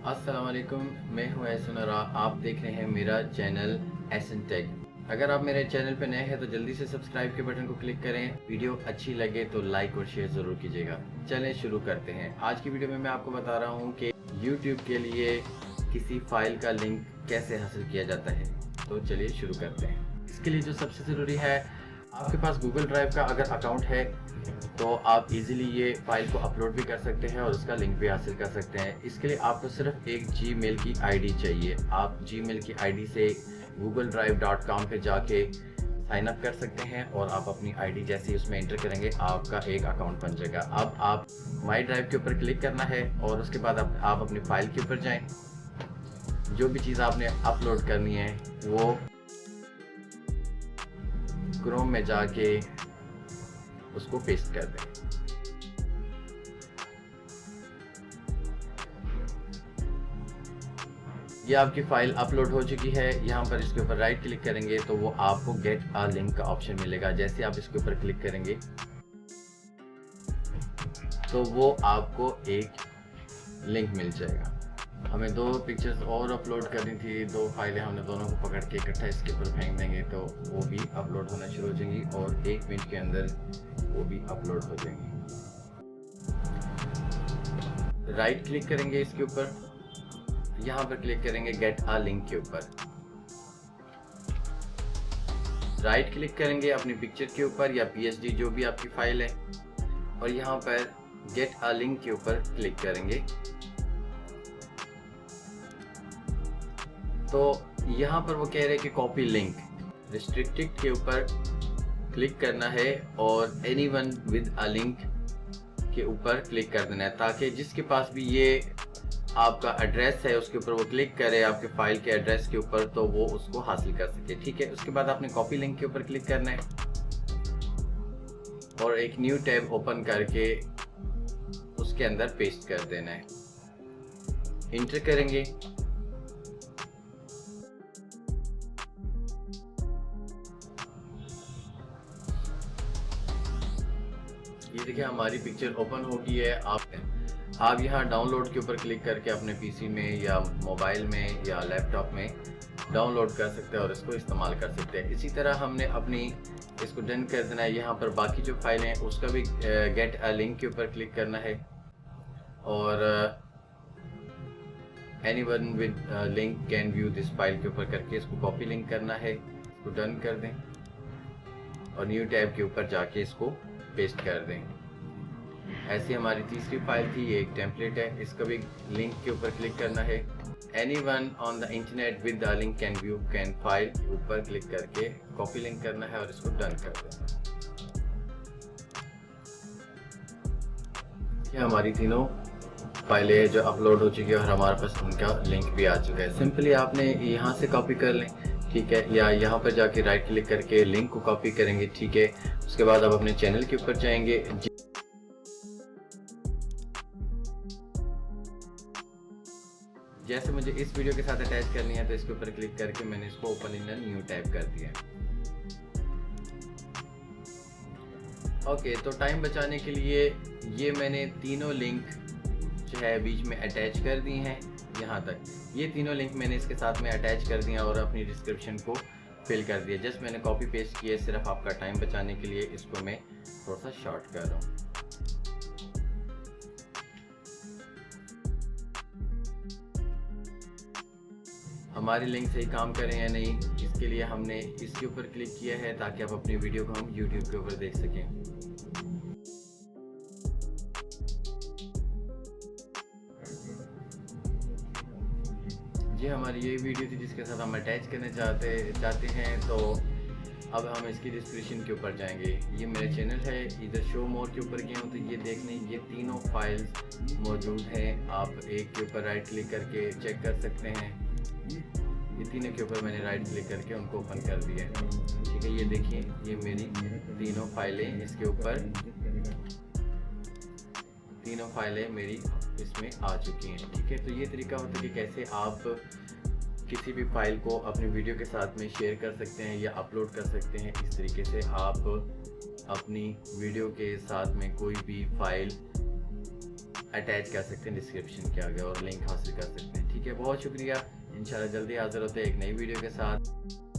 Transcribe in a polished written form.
अस्सलाम वालेकुम, मैं हूं एहसन और आप देख रहे हैं मेरा चैनल एहसन टेक। अगर आप मेरे चैनल पर नए हैं तो जल्दी से सब्सक्राइब के बटन को क्लिक करें। वीडियो अच्छी लगे तो लाइक और शेयर ज़रूर कीजिएगा। चलें शुरू करते हैं। आज की वीडियो में मैं आपको बता रहा हूं कि YouTube के लिए किसी फाइल का लिंक कैसे हासिल किया जाता है। तो चलिए शुरू करते हैं। इसके लिए जो सबसे ज़रूरी है, आपके पास गूगल ड्राइव का अगर अकाउंट है तो आप इजीली ये फाइल को अपलोड भी कर सकते हैं और उसका लिंक भी हासिल कर सकते हैं। इसके लिए आपको सिर्फ एक जीमेल की आईडी चाहिए। आप जीमेल की आईडी से googledrive.com पे जाके साइन अप कर सकते हैं और आप अपनी आईडी जैसे ही उसमें एंटर करेंगे आपका एक अकाउंट बन जाएगा। अब आप माई ड्राइव के ऊपर क्लिक करना है और उसके बाद आप अपनी फाइल के ऊपर जाएं। जो भी चीज़ आपने अपलोड करनी है वो क्रोम में जाके उसको पेस्ट कर दें। ये आपकी फाइल अपलोड हो चुकी है। यहाँ पर इसके ऊपर राइट क्लिक करेंगे तो वो आपको गेट अ लिंक का ऑप्शन मिलेगा। जैसे आप इसके ऊपर क्लिक करेंगे तो वो आपको एक लिंक मिल जाएगा। हमें 2 पिक्चर्स और अपलोड करनी थी, 2 फाइलें हमने दोनों को पकड़ के इकट्ठा इसके ऊपर फेंक देंगे तो वो भी अपलोड होना शुरू हो जाएंगी और 1 मिनट के अंदर वो भी अपलोड हो जाएंगी। राइट क्लिक करेंगे इसके ऊपर, यहाँ पर क्लिक करेंगे गेट अ लिंक के ऊपर। राइट क्लिक करेंगे अपनी पिक्चर के ऊपर या पीएसडी जो भी आपकी फाइल है और यहाँ पर गेट अ लिंक के ऊपर क्लिक करेंगे। तो यहाँ पर वो कह रहे हैं कि कॉपी लिंक, रिस्ट्रिक्टेड के ऊपर क्लिक करना है और एनीवन विद अ लिंक के ऊपर क्लिक कर देना है ताकि जिसके पास भी ये आपका एड्रेस है उसके ऊपर वो क्लिक करे आपके फाइल के एड्रेस के ऊपर तो वो उसको हासिल कर सके। ठीक है, उसके बाद आपने कॉपी लिंक के ऊपर क्लिक करना है और एक न्यू टैब ओपन करके उसके अंदर पेस्ट कर देना है। इंटर करेंगे। ये देखिए हमारी पिक्चर ओपन हो गई है। आप यहाँ डाउनलोड के ऊपर क्लिक करके अपने पीसी में या मोबाइल में या लैपटॉप में डाउनलोड कर सकते हैं और इसको इस्तेमाल कर सकते हैं। इसी तरह हमने अपनी इसको डन कर देना है। यहाँ पर बाकी जो फाइलें हैं उसका भी गेट अ लिंक के ऊपर क्लिक करना है और anyone with link can view this file के ऊपर करके इसको कॉपी लिंक करना है। इसको डन कर दें और न्यू टैब के ऊपर जाके इसको पेस्ट कर दें। ऐसी हमारी तीसरी फाइल थी, ये एक टेम्पलेट है। इसका भी लिंक के ऊपर क्लिक करना है। Anyone on the internet with the link can view can file ऊपर क्लिक करके कॉपी लिंक करना है और इसको डन कर देना। ये हमारी तीनों फाइलें जो अपलोड हो चुकी है और हमारे पास उनका लिंक भी आ चुका है। सिंपली आपने यहाँ से कॉपी कर लें, ठीक है, या यहाँ पर जाके राइट क्लिक करके लिंक को कॉपी करेंगे। ठीक है, उसके बाद आप अपने चैनल के ऊपर जाएंगे। जैसे मुझे इस वीडियो के साथ अटैच करनी है तो इसके ऊपर क्लिक करके मैंने इसको ओपन इन न्यू टैब कर दिया। ओके, तो टाइम बचाने के लिए ये मैंने तीनों लिंक जो है बीच में अटैच कर दी हैं। यहाँ तक ये तीनों लिंक मैंने इसके साथ में अटैच कर दिया और अपनी डिस्क्रिप्शन को फिल कर दिया। जस्ट मैंने कॉपी पेस्ट किया, सिर्फ आपका टाइम बचाने के लिए इसको मैं थोड़ा सा शॉर्ट कर रहा हूँ। हमारी लिंक सही काम करें या नहीं, इसके लिए हमने इसके ऊपर क्लिक किया है ताकि आप अपनी वीडियो को हम YouTube के ऊपर देख सकें। ये हमारी ये वीडियो थी जिसके साथ हम अटैच करना चाहते हैं। तो अब हम इसकी डिस्क्रिप्शन के ऊपर जाएंगे। ये मेरा चैनल है, इधर शो मोर के ऊपर गए हो तो ये देख लें, ये तीनों फाइल्स मौजूद हैं। आप एक के ऊपर राइट क्लिक करके चेक कर सकते हैं। ये तीनों के ऊपर मैंने राइट क्लिक करके उनको ओपन कर दिया है। ठीक है, ये देखिए ये मेरी तीनों फाइलें इसके ऊपर, तीनों फाइलें मेरी इसमें आ चुकी हैं। ठीक है, तो ये तरीका होता है कि कैसे आप किसी भी फाइल को अपनी वीडियो के साथ में शेयर कर सकते हैं या अपलोड कर सकते हैं। इस तरीके से आप अपनी वीडियो के साथ में कोई भी फाइल अटैच कर सकते हैं डिस्क्रिप्शन के आगे और लिंक हासिल कर सकते हैं। लिए बहुत शुक्रिया। इंशाल्लाह जल्दी हाजिर होते हैं एक नई वीडियो के साथ।